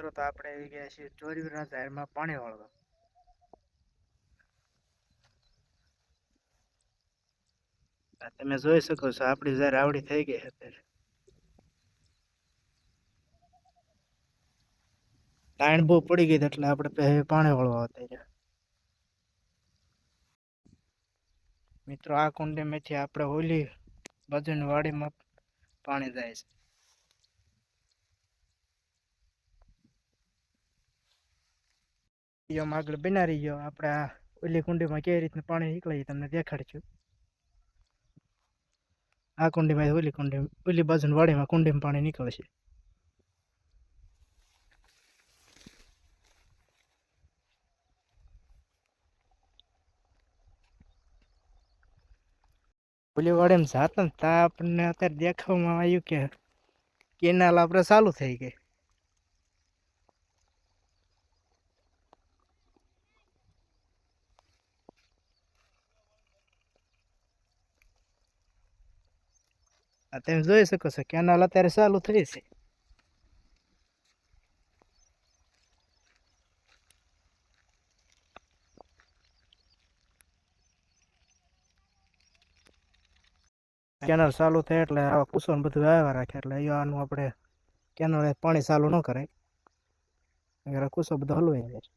મિત્રો તો આપણે આવી ગયા છીએ ચોરીના ઝાડમાં પાણી વાળવા. તમે જોઈ શકો છો આપણી ઝાડ આવડી થઈ ગઈ અત્યારે. તાણ બહુ પડી ગઈ એટલે આપણે પાણી વાળવા હતા. મિત્રો આ કુંડીમાંથી આપણે ઓલી બાજુની વાડીમાં પાણી જાય છે. આગળ બનાવી ગયો આપણે આ ઓલી કુંડીમાં કેવી રીતના પાણી નીકળે તમને દેખાડશું. આ કુંડીમાં ઓલી બાજુની વાડીમાં કુંડીમાં પાણી નીકળે છે. ઓલી વાડીમાં જાતા ને ત્યાં આપણને અત્યારે દેખાવામાં આવ્યું કે કેનાલ આપણે ચાલુ થઈ ગઈ. તમે જોઈ શકો છો કેનાલ અત્યારે ચાલુ થઈ છે. કેનાલ ચાલુ થાય એટલે આવા કુસો બધું આવ્યા રાખે એટલે આનું આપણે કેનાલ પાણી ચાલુ ન કરાય. કુસો બધો હલવાઈ જાય.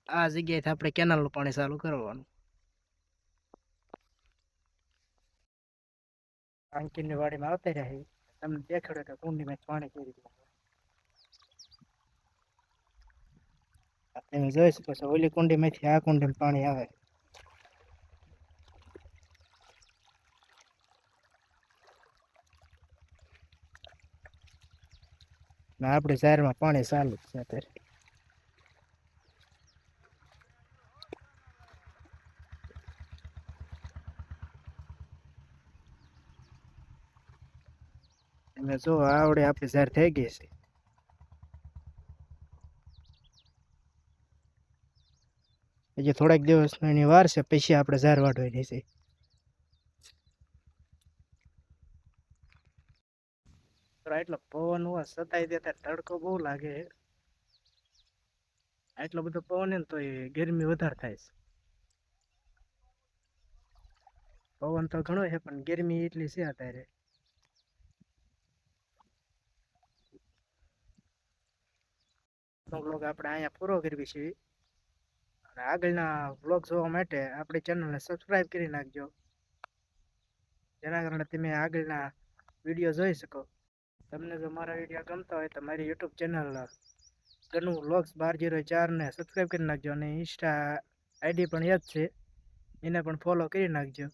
આ જગ્યાએથી આપણે કેનાલનું પાણી ચાલુ કરવાનું. અંકિતની વાડીમાં આવતા રહ્યા તમને દેખાડો કે કુંડીમાં પાણી કેવી રીતે. તમે જોઈ શકો છો ઓલી કુંડીમાંથી આ કુંડીમાં પાણી આવે. આપણી ઝારમાં પાણી ચાલુ જ છે અત્યારે. તમે જો આવડે આપણી ઝાર થઈ ગઈ છે. હજી થોડાક દિવસની વાર છે પછી આપણે ઝાર વાઢવાની છે. એટલો પવન હોય સતાઈ દેતા તડકો બહુ લાગે. આટલો બધો પવન ને તો ગરમી વધારે થાય છે. પવન તો ઘણો છે પણ ગરમી એટલી છે અત્યારે. વ્લોગ આપણે અહીંયા પૂરો કરવી છે. અને આગળના વ્લોગ જોવા માટે આપણી ચેનલને સબસ્ક્રાઈબ કરી નાખજો, જેના કારણે તમે આગળના વિડીયો જોઈ શકો. તમને જો મારા વિડીયો ગમતા હોય તો મારી યુટ્યુબ ચેનલ ગનુ વ્લોગ્સ 1204 ને સબસ્ક્રાઈબ કરી નાખજો અને ઇન્સ્ટા આઈડી પણ યાદ છે એને પણ ફોલો કરી નાખજો.